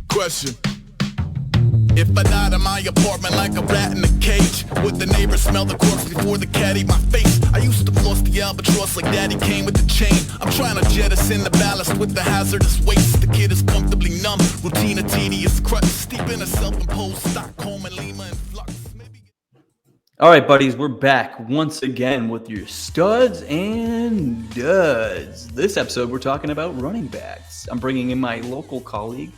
Question. If I died in my apartment like a rat in a cage, would the neighbors smell the corpse before the cat ate my face? I used to floss the albatross like daddy came with the chain. I'm trying to jettison the ballast with the hazardous waste. The kid is comfortably numb, routine a tedious crutch, steep in a self-imposed Stockholm and Lima and flux. All right, buddies, we're back once again with your studs and duds. This episode, we're talking about running backs. I'm bringing in my local colleague,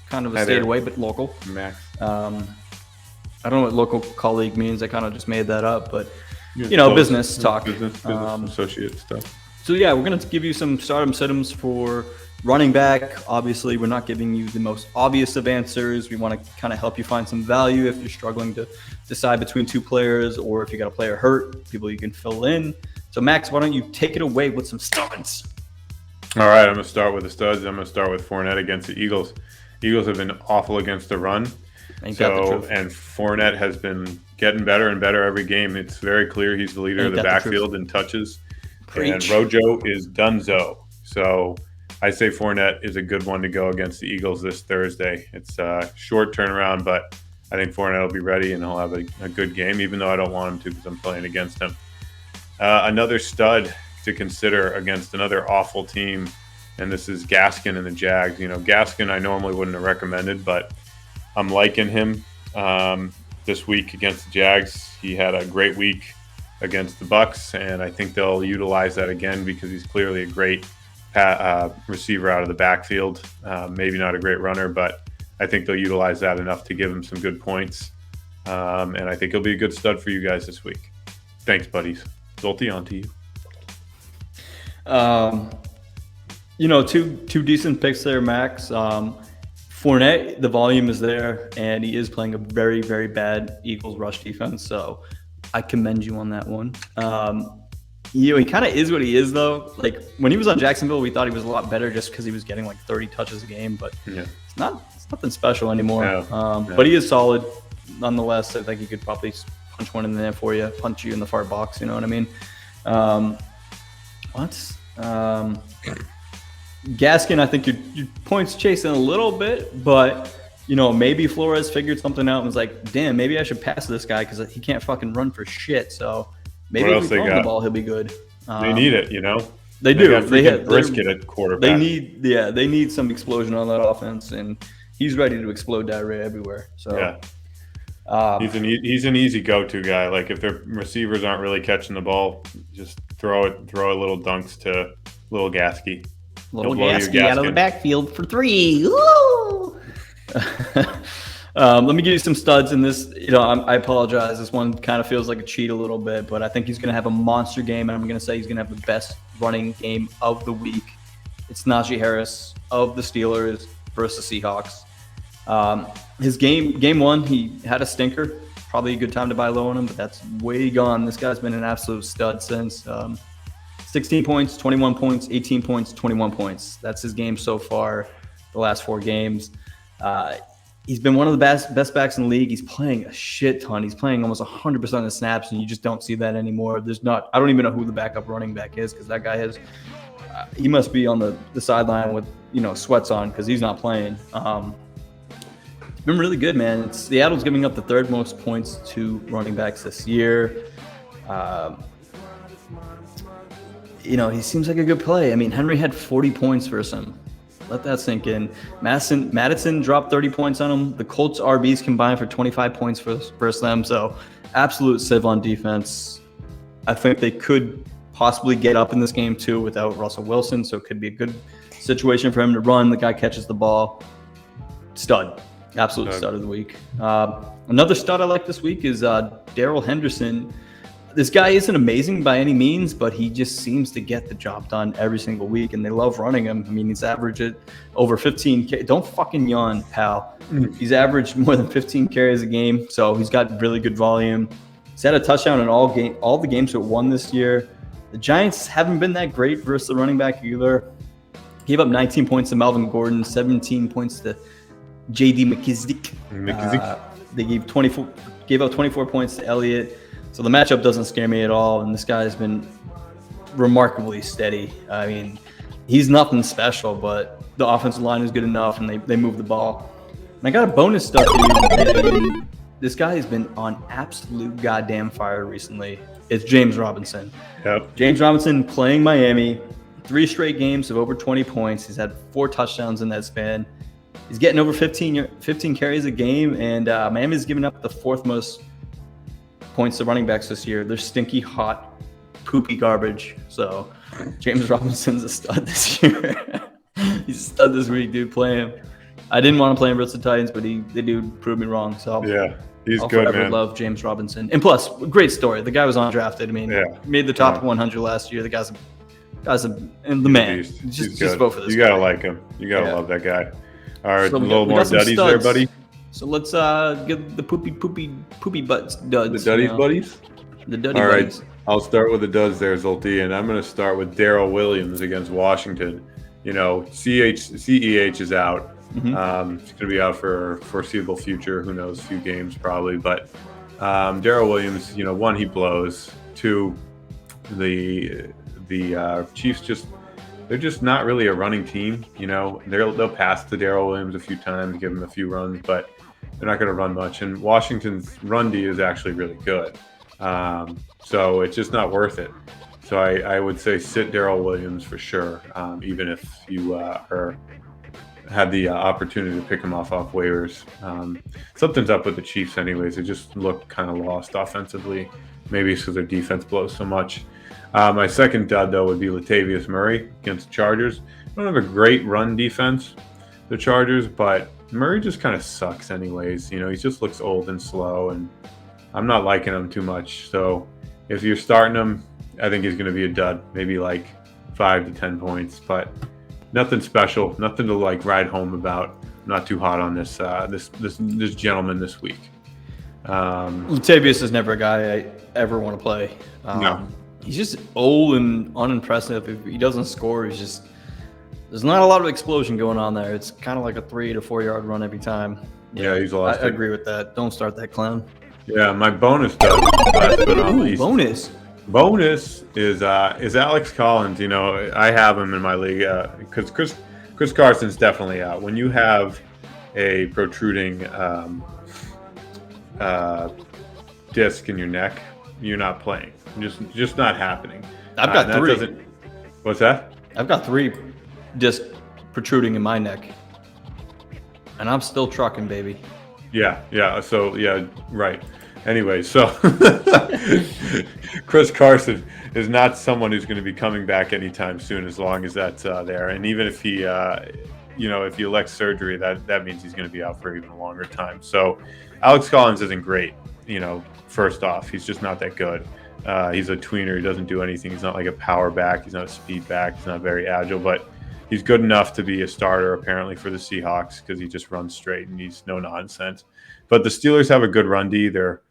kind of a state away, but local. Max. I don't know what local colleague means. I kind of just made that up, but business talk. Business associate stuff. So yeah, we're going to give you some stardom situms for running back. Obviously, we're not giving you the most obvious of answers. We want to kind of help you find some value if you're struggling to decide between two players, or if you got a player hurt, people you can fill in. So Max, why don't you take it away with some studs? All right, I'm going to start with the studs. I'm going to start with Fournette against the Eagles. Eagles have been awful against the run. And Fournette has been getting better and better every game. It's very clear he's the leader of the backfield in touches. Preach. And Rojo is donezo. So I say Fournette is a good one to go against the Eagles this Thursday. It's a short turnaround, but I think Fournette will be ready and he'll have a good game, even though I don't want him to because I'm playing against him. Another stud to consider against another awful team, and this is Gaskin and the Jags. Gaskin I normally wouldn't have recommended, but I'm liking him this week against the Jags. He had a great week against the Bucs, and I think they'll utilize that again because he's clearly a great receiver out of the backfield. Maybe not a great runner, but I think they'll utilize that enough to give him some good points. And I think he'll be a good stud for you guys this week. Thanks, buddies. Zolti, on to you. Two decent picks there, Max. Fournette, the volume is there, and he is playing a very, very bad Eagles rush defense. So I commend you on that one. He kind of is what he is, though. Like when he was on Jacksonville, we thought he was a lot better just because he was getting like 30 touches a game, but it's nothing special anymore. No. But he is solid nonetheless. I think he could probably punch one in there for you, punch you in the far box. You know what I mean? Gaskin, I think your points chasing a little bit, but maybe Flores figured something out and was like, damn, maybe I should pass this guy because he can't fucking run for shit. So maybe if we throw him the ball, he'll be good. They need it, They do. They got Brisket at quarterback. They need some explosion on that offense, and he's ready to explode diarrhea everywhere. So yeah. He's an easy go-to guy. Like if their receivers aren't really catching the ball, just throw a little dunks to little Gasky. Little Gasky out of the backfield for 3. Woo! Let me give you some studs in this. I apologize. This one kind of feels like a cheat a little bit, but I think he's going to have a monster game, and I'm going to say he's going to have the best running game of the week. It's Najee Harris of the Steelers versus Seahawks. His game one, he had a stinker. Probably a good time to buy low on him, but that's way gone. This guy's been an absolute stud since 16 points, 21 points, 18 points, 21 points. That's his game so far, the last 4 games. He's been one of the best backs in the league. He's playing a shit ton. He's playing almost 100% of the snaps, and you just don't see that anymore. I don't even know who the backup running back is because that guy he must be on the sideline with, sweats on because he's not playing. It's been really good, man. Seattle's giving up the 3rd most points to running backs this year. He seems like a good play. I mean, Henry had 40 points versus him. Let that sink in. Madison dropped 30 points on him. The Colts RBs combined for 25 points versus them. So absolute sieve on defense. I think they could possibly get up in this game too without Russell Wilson. So it could be a good situation for him to run. The guy catches the ball. Stud. Absolute stud of the week. Another stud I like this week is Darrell Henderson. This guy isn't amazing by any means, but he just seems to get the job done every single week, and they love running him. I mean, he's averaged over 15 Don't fucking yawn, pal. He's averaged more than 15 carries a game, so he's got really good volume. He's had a touchdown in all the games that won this year. The Giants haven't been that great versus the running back either. Gave up 19 points to Melvin Gordon, 17 points to J.D. McKissick. They gave up 24 points to Elliott. So the matchup doesn't scare me at all, and this guy's been remarkably steady. I mean, he's nothing special, but the offensive line is good enough, and they move the ball. And I got a bonus stuff for you. This guy has been on absolute goddamn fire recently. It's James Robinson. Yep. James Robinson playing Miami, 3 straight games of over 20 points. He's had 4 touchdowns in that span. He's getting over 15 carries a game, and Miami's giving up the 4th most points to running backs this year. They're stinky, hot, poopy garbage. So James Robinson's a stud this year. He's a stud this week, dude. Play him. I didn't want to play him versus the Titans, but the dude proved me wrong. So yeah, he's I'll good, forever man. love James Robinson. And plus, great story. The guy was undrafted. I mean, made the top 100 last year. The guy's the man. Just vote for this. You gotta like him. You gotta love that guy. All right, So a little more duddies there, buddy. So let's get the poopy butts duds. The duddies, buddies. The duddy All right, buddies. I'll start with the duds there, Zolti, and I'm going to start with Darrell Williams against Washington. You know, CEH is out. He's going to be out for foreseeable future. Who knows? A few games probably. But Darrell Williams, you know, 1, he blows. 2, the Chiefs they're just not really a running team. You know, they'll pass to Darrell Williams a few times, give him a few runs, but they're not going to run much. And Washington's run D is actually really good. So it's just not worth it. So I would say sit Darrell Williams for sure, even if you had the opportunity to pick him off waivers. Something's up with the Chiefs anyways. They just look kind of lost offensively. Maybe it's because their defense blows so much. My second dud, though, would be Latavius Murray against the Chargers. They don't have a great run defense, the Chargers, but Murray just kind of sucks anyways. You know, he just looks old and slow, and I'm not liking him too much. So if you're starting him, I think he's going to be a dud, maybe like 5 to 10 points, but nothing special, nothing to like ride home about. I'm not too hot on this this gentleman this week. Latavius is never a guy I ever want to play. No. He's just old and unimpressive. If he doesn't score, there's not a lot of explosion going on there. It's kind of like a 3 to 4 yard run every time. Yeah, he's lost. I agree with that. Don't start that clown. Yeah, my bonus dud, last but not least. Bonus is Alex Collins. You know, I have him in my league because Chris Carson's definitely out. When you have a protruding disc in your neck, you're not playing. Just not happening. I've got 3. What's that? I've got 3 discs protruding in my neck, and I'm still trucking, baby. Yeah. So yeah, right. Anyway, so Chris Carson is not someone who's going to be coming back anytime soon, as long as that's there. And even if he, if he elects surgery, that means he's going to be out for even a longer time. So Alex Collins isn't great. You know, first off, he's just not that good. He's a tweener. He doesn't do anything. He's not like a power back. He's not a speed back. He's not very agile, but he's good enough to be a starter apparently for the Seahawks because he just runs straight and he's no nonsense. But the Steelers have a good run D. Their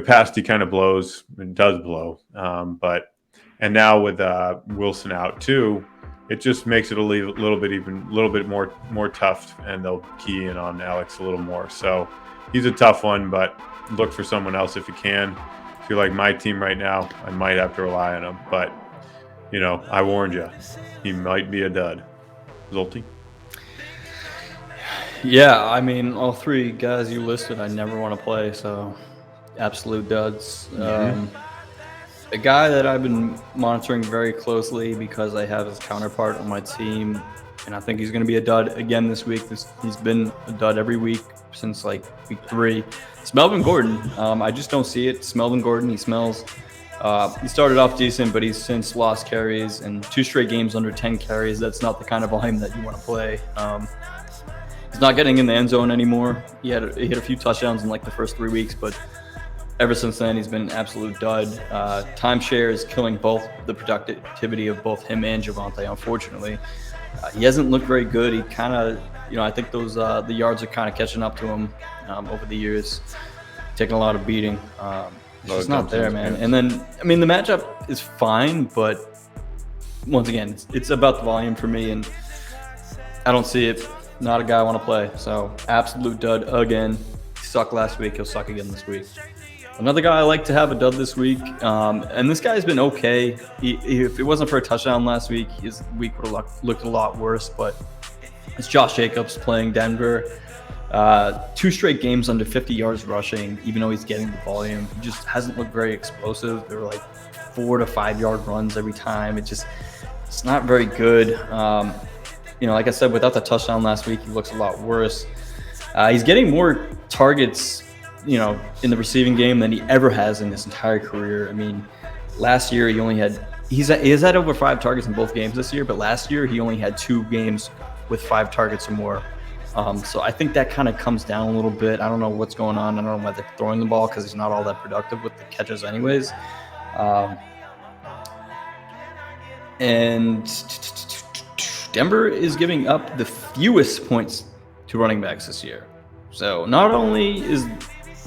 pass D kind of blows and does blow. And now with Wilson out too, it just makes it a little bit more tough, and they'll key in on Alex a little more. So he's a tough one, but look for someone else if you can. If you're like my team right now, I might have to rely on him. But, you know, I warned you. He might be a dud. Zolti? Yeah, I mean, all 3 guys you listed, I never want to play, so absolute duds. A guy that I've been monitoring very closely because I have his counterpart on my team, and I think he's going to be a dud again this week. He's been a dud every week since like week 3. It's Melvin Gordon. I just don't see it. It's Melvin Gordon. He smells. He started off decent, but he's since lost carries, and 2 straight games under 10 carries. That's not the kind of volume that you want to play. He's not getting in the end zone anymore. He hit a few touchdowns in like the first 3 weeks, but ever since then, he's been an absolute dud. Timeshare is killing both the productivity of both him and Javonte, unfortunately. He hasn't looked very good. He kind of, I think those the yards are kind of catching up to him over the years, taking a lot of beating. It's just not there, man. And then, I mean, the matchup is fine, but once again, it's about the volume for me, and I don't see it. Not a guy I want to play. So absolute dud again. He sucked last week. He'll suck again this week. Another guy I like to have a dud this week, and this guy's been okay. If it wasn't for a touchdown last week, his week would have looked a lot worse. But it's Josh Jacobs playing Denver. 2 straight games under 50 yards rushing, even though he's getting the volume. He just hasn't looked very explosive. They're like 4 to 5 yard runs every time. It's not very good. Like I said, without the touchdown last week, he looks a lot worse. He's getting more targets, in the receiving game than he ever has in his entire career. I mean, last year he has had over 5 targets in both games this year, but last year he only had 2 games with 5 targets or more. So I think that kind of comes down a little bit. I don't know what's going on. I don't know why they're throwing the ball because he's not all that productive with the catches anyways. And Denver is giving up the fewest points to running backs this year. So not only is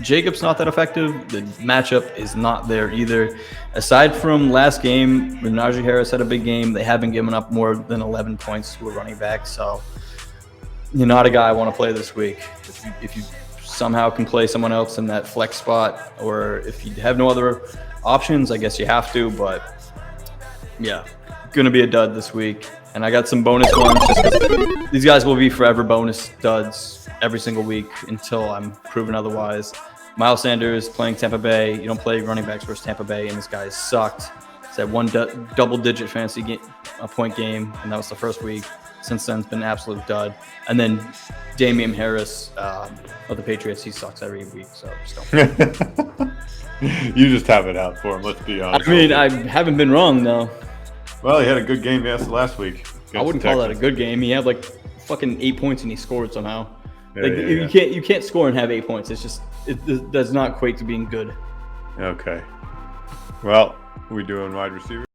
Jacobs not that effective, the matchup is not there either. Aside from last game, when Najee Harris had a big game, they haven't given up more than 11 points to a running back. So you're not a guy I want to play this week. If you somehow can play someone else in that flex spot, or if you have no other options, I guess you have to. But yeah, going to be a dud this week. And I got some bonus ones. These guys will be forever bonus duds every single week until I'm proven otherwise. Miles Sanders playing Tampa Bay. You don't play running backs versus Tampa Bay, and this guy sucked. It's that one double-digit fantasy point game, and that was the first week. Since then, it's been an absolute dud. And then Damian Harris of the Patriots, he sucks every week. So just don't. You just have it out for him. Let's be honest. I mean, I haven't been wrong though. Well, he had a good game last week. I wouldn't call that a good game. He had like fucking 8 points and he scored somehow. Yeah. You can't score and have 8 points. It does not equate to being good. Okay. Well, we doing wide receiver?